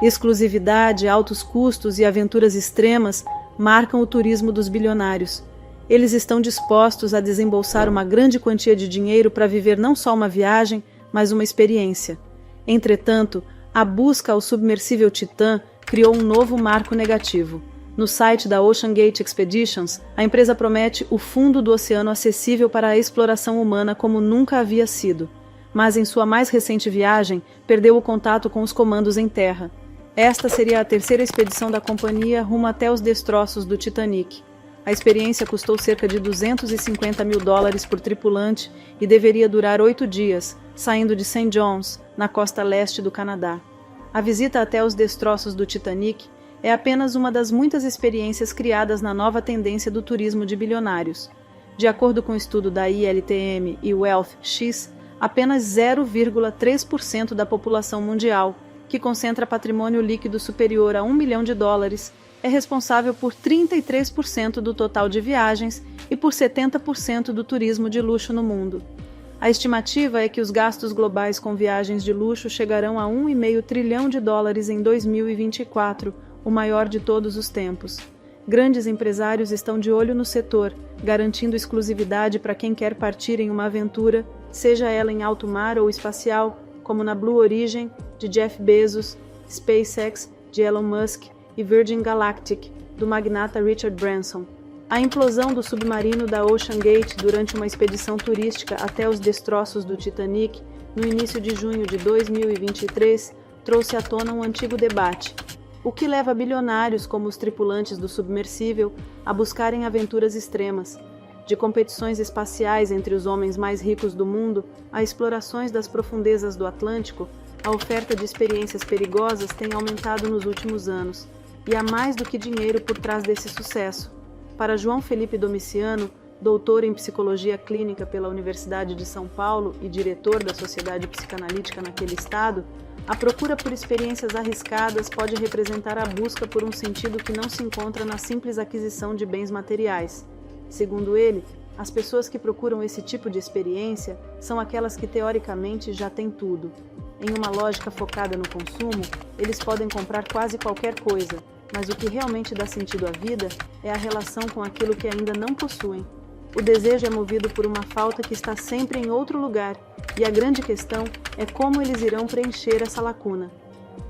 Exclusividade, altos custos e aventuras extremas marcam o turismo dos bilionários. Eles estão dispostos a desembolsar uma grande quantia de dinheiro para viver não só uma viagem, mas uma experiência. Entretanto, a busca ao submersível Titã criou um novo marco negativo. No site da OceanGate Expeditions, a empresa promete o fundo do oceano acessível para a exploração humana como nunca havia sido. Mas em sua mais recente viagem, perdeu o contato com os comandos em terra. Esta seria a terceira expedição da companhia rumo até os destroços do Titanic. A experiência custou cerca de $250 mil por tripulante e deveria durar 8 dias, saindo de St. John's, na costa leste do Canadá. A visita até os destroços do Titanic é apenas uma das muitas experiências criadas na nova tendência do turismo de bilionários. De acordo com o estudo da ILTM e WealthX, apenas 0,3% da população mundial, que concentra patrimônio líquido superior a $1 milhão, é responsável por 33% do total de viagens e por 70% do turismo de luxo no mundo. A estimativa é que os gastos globais com viagens de luxo chegarão a $1,5 trilhão em 2024, o maior de todos os tempos. Grandes empresários estão de olho no setor, garantindo exclusividade para quem quer partir em uma aventura, seja ela em alto mar ou espacial, como na Blue Origin, de Jeff Bezos, SpaceX, de Elon Musk, e Virgin Galactic, do magnata Richard Branson. A implosão do submarino da OceanGate durante uma expedição turística até os destroços do Titanic, no início de junho de 2023, trouxe à tona um antigo debate. O que leva bilionários como os tripulantes do submersível a buscarem aventuras extremas? De competições espaciais entre os homens mais ricos do mundo a explorações das profundezas do Atlântico, a oferta de experiências perigosas tem aumentado nos últimos anos, e há mais do que dinheiro por trás desse sucesso. Para João Felipe Domiciano, doutor em psicologia clínica pela Universidade de São Paulo e diretor da Sociedade Psicanalítica naquele estado, a procura por experiências arriscadas pode representar a busca por um sentido que não se encontra na simples aquisição de bens materiais. Segundo ele, as pessoas que procuram esse tipo de experiência são aquelas que teoricamente já têm tudo. Em uma lógica focada no consumo, eles podem comprar quase qualquer coisa, mas o que realmente dá sentido à vida é a relação com aquilo que ainda não possuem. O desejo é movido por uma falta que está sempre em outro lugar, e a grande questão é como eles irão preencher essa lacuna.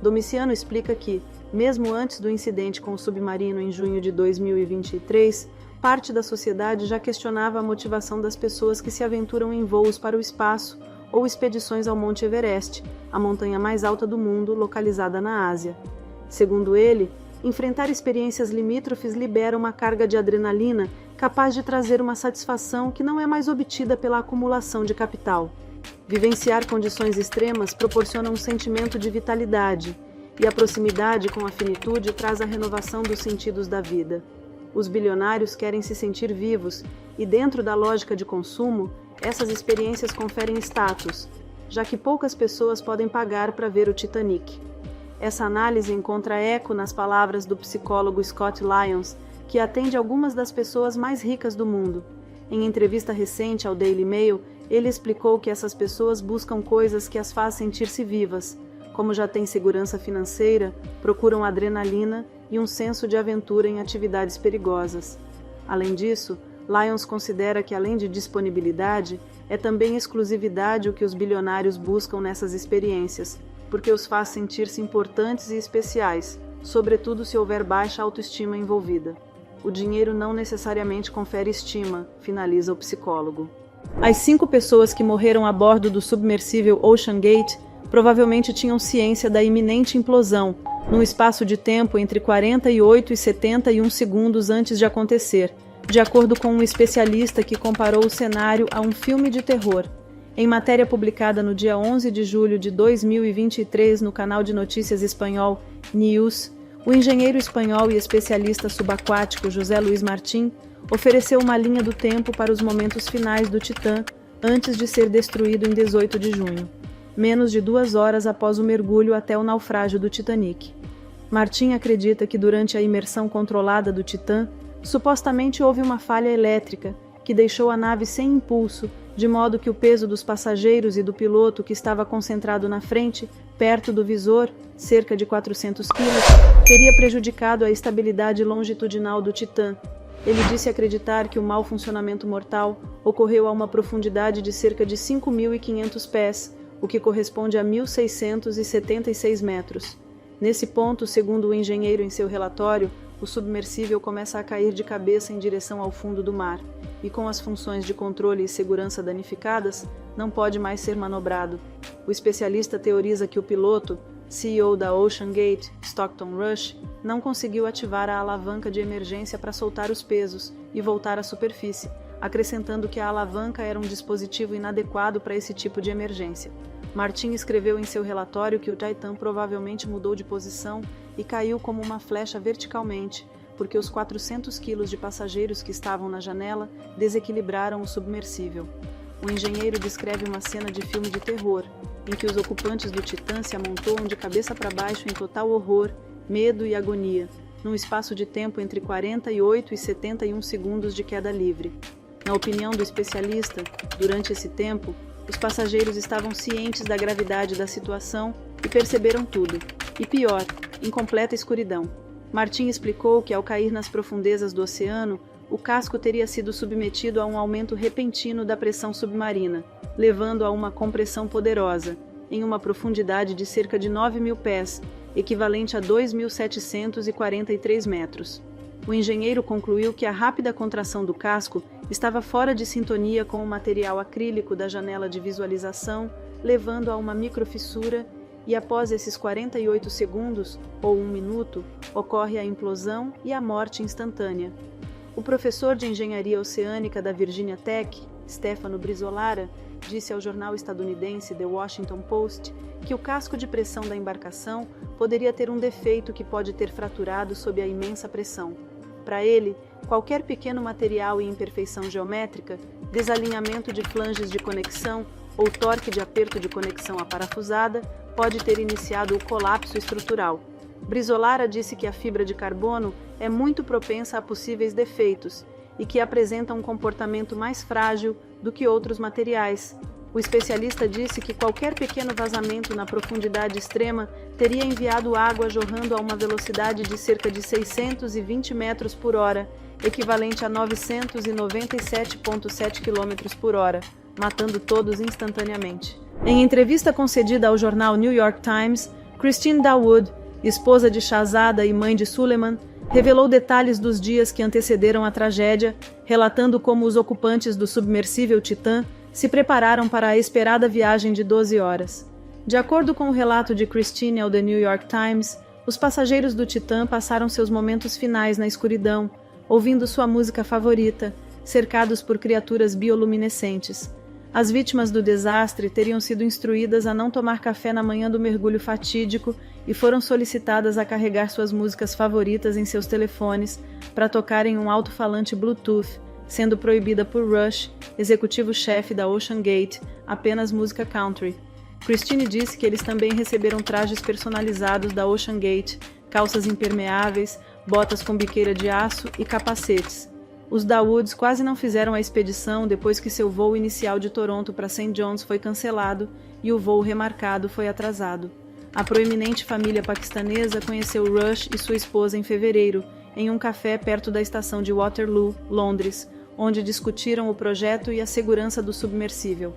Domiciano explica que, mesmo antes do incidente com o submarino em junho de 2023, parte da sociedade já questionava a motivação das pessoas que se aventuram em voos para o espaço ou expedições ao Monte Everest, a montanha mais alta do mundo, localizada na Ásia. Segundo ele, enfrentar experiências limítrofes libera uma carga de adrenalina capaz de trazer uma satisfação que não é mais obtida pela acumulação de capital. Vivenciar condições extremas proporciona um sentimento de vitalidade, e a proximidade com a finitude traz a renovação dos sentidos da vida. Os bilionários querem se sentir vivos, e dentro da lógica de consumo, essas experiências conferem status, já que poucas pessoas podem pagar para ver o Titanic. Essa análise encontra eco nas palavras do psicólogo Scott Lyons, que atende algumas das pessoas mais ricas do mundo. Em entrevista recente ao Daily Mail, ele explicou que essas pessoas buscam coisas que as fazem sentir-se vivas. Como já têm segurança financeira, procuram adrenalina e um senso de aventura em atividades perigosas. Além disso, Lyons considera que, além de disponibilidade, é também exclusividade o que os bilionários buscam nessas experiências, porque os faz sentir-se importantes e especiais, sobretudo se houver baixa autoestima envolvida. O dinheiro não necessariamente confere estima, finaliza o psicólogo. As 5 pessoas que morreram a bordo do submersível OceanGate provavelmente tinham ciência da iminente implosão, num espaço de tempo entre 48 e 71 segundos antes de acontecer, de acordo com um especialista que comparou o cenário a um filme de terror. Em matéria publicada no dia 11 de julho de 2023 no canal de notícias espanhol News, o engenheiro espanhol e especialista subaquático José Luiz Martín ofereceu uma linha do tempo para os momentos finais do Titã antes de ser destruído em 18 de junho, menos de 2 horas após o mergulho até o naufrágio do Titanic. Martín acredita que durante a imersão controlada do Titã, supostamente houve uma falha elétrica que deixou a nave sem impulso de modo que o peso dos passageiros e do piloto, que estava concentrado na frente, perto do visor, cerca de 400 quilos, teria prejudicado a estabilidade longitudinal do Titã. Ele disse acreditar que o mau funcionamento mortal ocorreu a uma profundidade de cerca de 5.500 pés, o que corresponde a 1.676 metros. Nesse ponto, segundo o engenheiro em seu relatório, o submersível começa a cair de cabeça em direção ao fundo do mar, e com as funções de controle e segurança danificadas, não pode mais ser manobrado. O especialista teoriza que o piloto, CEO da OceanGate, Stockton Rush, não conseguiu ativar a alavanca de emergência para soltar os pesos e voltar à superfície, acrescentando que a alavanca era um dispositivo inadequado para esse tipo de emergência. Martin escreveu em seu relatório que o Titan provavelmente mudou de posição e caiu como uma flecha verticalmente, porque os 400 quilos de passageiros que estavam na janela desequilibraram o submersível. O engenheiro descreve uma cena de filme de terror, em que os ocupantes do Titã se amontoam de cabeça para baixo em total horror, medo e agonia, num espaço de tempo entre 48 e 71 segundos de queda livre. Na opinião do especialista, durante esse tempo, os passageiros estavam cientes da gravidade da situação e perceberam tudo, e pior, em completa escuridão. Martin explicou que, ao cair nas profundezas do oceano, o casco teria sido submetido a um aumento repentino da pressão submarina, levando a uma compressão poderosa, em uma profundidade de cerca de 9.000 pés, equivalente a 2.743 metros. O engenheiro concluiu que a rápida contração do casco estava fora de sintonia com o material acrílico da janela de visualização, levando a uma microfissura, e após esses 48 segundos, ou 1 minuto, ocorre a implosão e a morte instantânea. O professor de engenharia oceânica da Virginia Tech, Stefano Brizolara, disse ao jornal estadunidense The Washington Post que o casco de pressão da embarcação poderia ter um defeito que pode ter fraturado sob a imensa pressão. Para ele, qualquer pequeno material e imperfeição geométrica, desalinhamento de flanges de conexão ou torque de aperto de conexão aparafusada pode ter iniciado o colapso estrutural. Brizolara disse que a fibra de carbono é muito propensa a possíveis defeitos e que apresenta um comportamento mais frágil do que outros materiais. O especialista disse que qualquer pequeno vazamento na profundidade extrema teria enviado água jorrando a uma velocidade de cerca de 620 metros por hora, equivalente a 997,7 km por hora, matando todos instantaneamente. Em entrevista concedida ao jornal New York Times, Christine Dawood, esposa de Shahzada e mãe de Suleiman, revelou detalhes dos dias que antecederam a tragédia, relatando como os ocupantes do submersível Titã se prepararam para a esperada viagem de 12 horas. De acordo com o relato de Christine ao The New York Times, os passageiros do Titã passaram seus momentos finais na escuridão, ouvindo sua música favorita, cercados por criaturas bioluminescentes. As vítimas do desastre teriam sido instruídas a não tomar café na manhã do mergulho fatídico e foram solicitadas a carregar suas músicas favoritas em seus telefones para tocar em um alto-falante Bluetooth, sendo proibida por Rush, executivo-chefe da OceanGate, apenas música country. Christine disse que eles também receberam trajes personalizados da OceanGate, calças impermeáveis, botas com biqueira de aço e capacetes. Os Dawoods quase não fizeram a expedição depois que seu voo inicial de Toronto para St. John's foi cancelado e o voo remarcado foi atrasado. A proeminente família paquistanesa conheceu Rush e sua esposa em fevereiro, em um café perto da estação de Waterloo, Londres, onde discutiram o projeto e a segurança do submersível.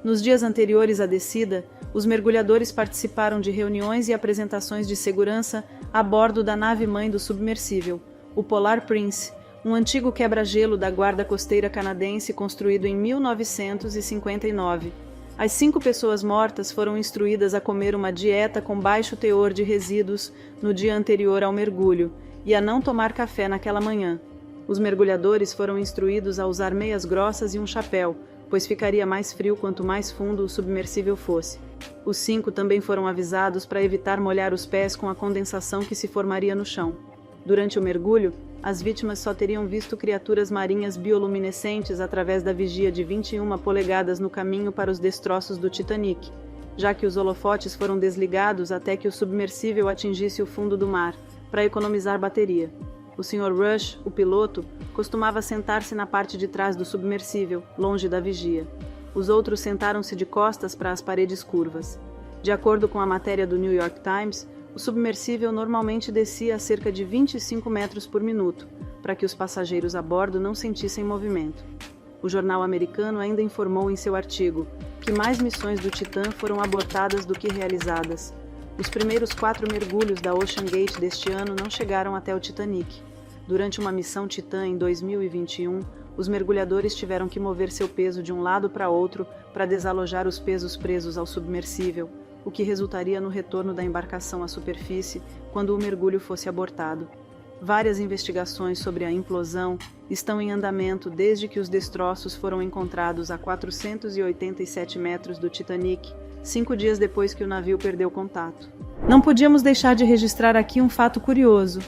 Nos dias anteriores à descida, os mergulhadores participaram de reuniões e apresentações de segurança a bordo da nave-mãe do submersível, o Polar Prince, um antigo quebra-gelo da Guarda Costeira canadense construído em 1959. As 5 pessoas mortas foram instruídas a comer uma dieta com baixo teor de resíduos no dia anterior ao mergulho e a não tomar café naquela manhã. Os mergulhadores foram instruídos a usar meias grossas e um chapéu, pois ficaria mais frio quanto mais fundo o submersível fosse. Os 5 também foram avisados para evitar molhar os pés com a condensação que se formaria no chão. Durante o mergulho, as vítimas só teriam visto criaturas marinhas bioluminescentes através da vigia de 21 polegadas no caminho para os destroços do Titanic, já que os holofotes foram desligados até que o submersível atingisse o fundo do mar, para economizar bateria. O Sr. Rush, o piloto, costumava sentar-se na parte de trás do submersível, longe da vigia. Os outros sentaram-se de costas para as paredes curvas. De acordo com a matéria do New York Times, o submersível normalmente descia a cerca de 25 metros por minuto, para que os passageiros a bordo não sentissem movimento. O jornal americano ainda informou em seu artigo que mais missões do Titã foram abortadas do que realizadas. Os primeiros 4 mergulhos da Ocean Gate deste ano não chegaram até o Titanic. Durante uma missão Titã em 2021, os mergulhadores tiveram que mover seu peso de um lado para outro para desalojar os pesos presos ao submersível, o que resultaria no retorno da embarcação à superfície quando o mergulho fosse abortado. Várias investigações sobre a implosão estão em andamento desde que os destroços foram encontrados a 487 metros do Titanic, 5 dias depois que o navio perdeu contato. Não podíamos deixar de registrar aqui um fato curioso.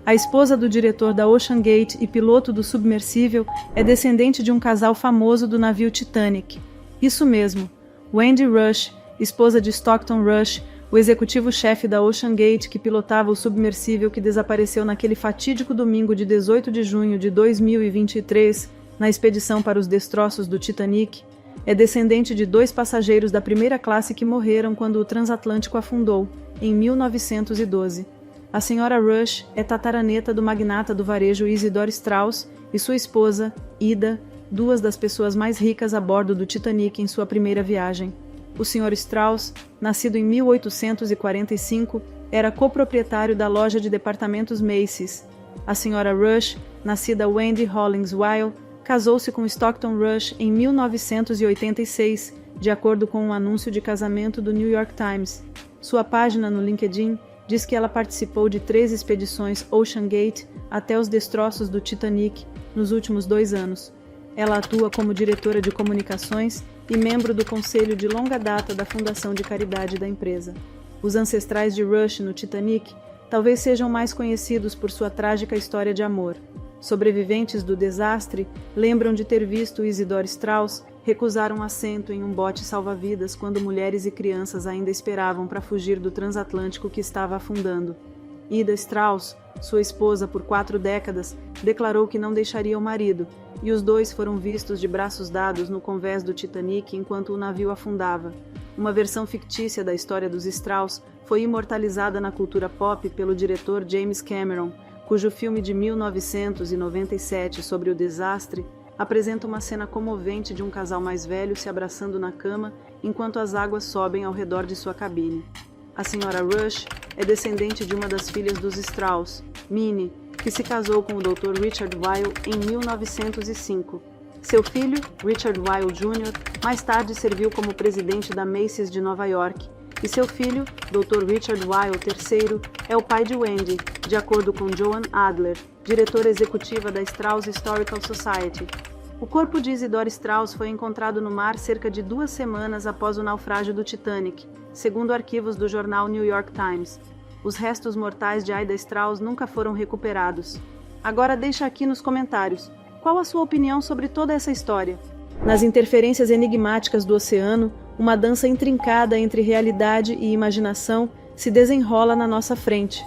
A esposa do diretor da Ocean Gate e piloto do submersível é descendente de um casal famoso do navio Titanic. Isso mesmo, Wendy Rush, esposa de Stockton Rush, o executivo-chefe da Ocean Gate que pilotava o submersível que desapareceu naquele fatídico domingo de 18 de junho de 2023, na expedição para os destroços do Titanic, é descendente de 2 passageiros da primeira classe que morreram quando o transatlântico afundou, em 1912. A senhora Rush é tataraneta do magnata do varejo Isidor Straus e sua esposa, Ida, 2 das pessoas mais ricas a bordo do Titanic em sua primeira viagem. O Sr. Straus, nascido em 1845, era coproprietário da loja de departamentos Macy's. A Sra. Rush, nascida Wendy Hollings Weil, casou-se com Stockton Rush em 1986, de acordo com um anúncio de casamento do New York Times. Sua página no LinkedIn diz que ela participou de 3 expedições Ocean Gate até os destroços do Titanic nos últimos 2 anos. Ela atua como diretora de comunicações e membro do conselho de longa data da Fundação de Caridade da empresa. Os ancestrais de Rush no Titanic talvez sejam mais conhecidos por sua trágica história de amor. Sobreviventes do desastre lembram de ter visto Isidor Straus recusar um assento em um bote salva-vidas quando mulheres e crianças ainda esperavam para fugir do transatlântico que estava afundando. Ida Straus, sua esposa por 4 décadas, declarou que não deixaria o marido, e os 2 foram vistos de braços dados no convés do Titanic enquanto o navio afundava. Uma versão fictícia da história dos Straus foi imortalizada na cultura pop pelo diretor James Cameron, cujo filme de 1997 sobre o desastre apresenta uma cena comovente de um casal mais velho se abraçando na cama enquanto as águas sobem ao redor de sua cabine. A Sra. Rush é descendente de uma das filhas dos Straus, Minnie, que se casou com o Dr. Richard Weil em 1905. Seu filho, Richard Weil Jr., mais tarde serviu como presidente da Macy's de Nova York, e seu filho, Dr. Richard Weil III, é o pai de Wendy, de acordo com Joan Adler, diretora executiva da Straus Historical Society. O corpo de Isidor Straus foi encontrado no mar cerca de 2 semanas após o naufrágio do Titanic, segundo arquivos do jornal New York Times. Os restos mortais de Ida Straus nunca foram recuperados. Agora deixa aqui nos comentários, qual a sua opinião sobre toda essa história? Nas interferências enigmáticas do oceano, uma dança intrincada entre realidade e imaginação se desenrola na nossa frente.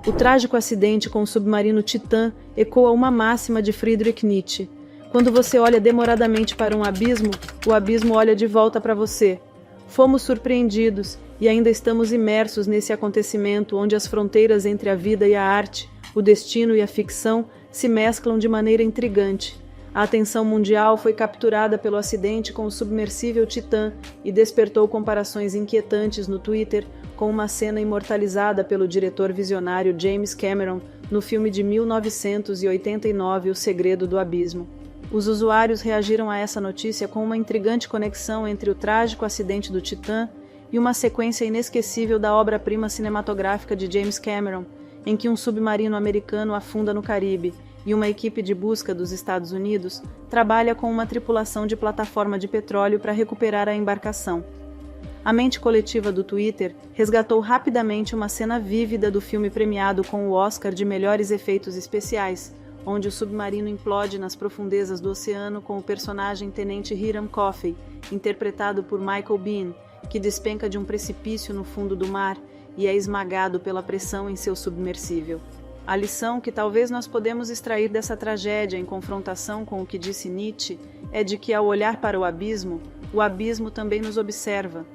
O trágico acidente com o submarino Titã ecoa uma máxima de Friedrich Nietzsche. Quando você olha demoradamente para um abismo, o abismo olha de volta para você. Fomos surpreendidos e ainda estamos imersos nesse acontecimento onde as fronteiras entre a vida e a arte, o destino e a ficção se mesclam de maneira intrigante. A atenção mundial foi capturada pelo acidente com o submersível Titã e despertou comparações inquietantes no Twitter com uma cena imortalizada pelo diretor visionário James Cameron no filme de 1989 O Segredo do Abismo. Os usuários reagiram a essa notícia com uma intrigante conexão entre o trágico acidente do Titã e uma sequência inesquecível da obra-prima cinematográfica de James Cameron, em que um submarino americano afunda no Caribe e uma equipe de busca dos Estados Unidos trabalha com uma tripulação de plataforma de petróleo para recuperar a embarcação. A mente coletiva do Twitter resgatou rapidamente uma cena vívida do filme premiado com o Oscar de melhores efeitos especiais, onde o submarino implode nas profundezas do oceano com o personagem Tenente Hiram Coffey, interpretado por Michael Biehn, que despenca de um precipício no fundo do mar e é esmagado pela pressão em seu submersível. A lição que talvez nós podemos extrair dessa tragédia em confrontação com o que disse Nietzsche é de que, ao olhar para o abismo, o abismo também nos observa.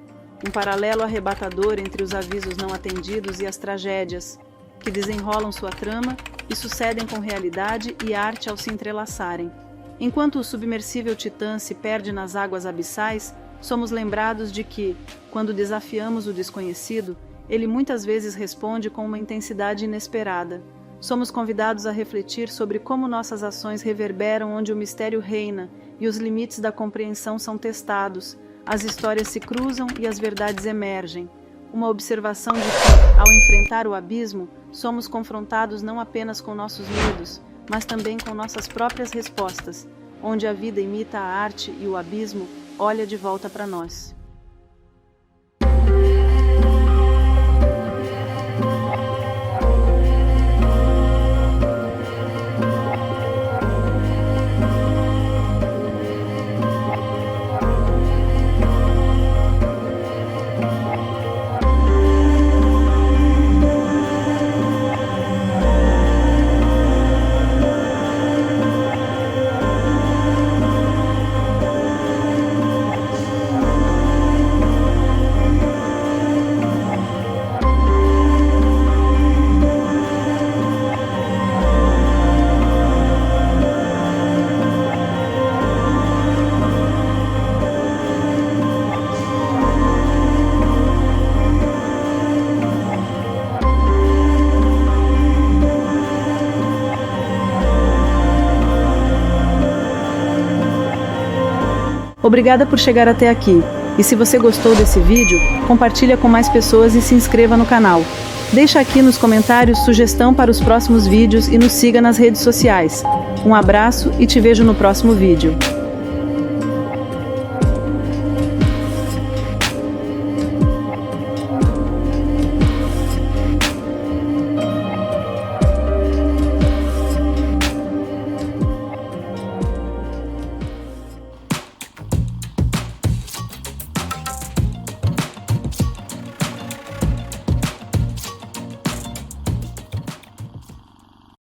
Um paralelo arrebatador entre os avisos não atendidos e as tragédias, que desenrolam sua trama e sucedem com realidade e arte ao se entrelaçarem. Enquanto o submersível Titã se perde nas águas abissais, somos lembrados de que, quando desafiamos o desconhecido, ele muitas vezes responde com uma intensidade inesperada. Somos convidados a refletir sobre como nossas ações reverberam onde o mistério reina e os limites da compreensão são testados, as histórias se cruzam e as verdades emergem. Uma observação de que, ao enfrentar o abismo, somos confrontados não apenas com nossos medos, mas também com nossas próprias respostas, onde a vida imita a arte e o abismo olha de volta para nós. Obrigada por chegar até aqui. E se você gostou desse vídeo, compartilha com mais pessoas e se inscreva no canal. Deixa aqui nos comentários sugestão para os próximos vídeos e nos siga nas redes sociais. Um abraço e te vejo no próximo vídeo.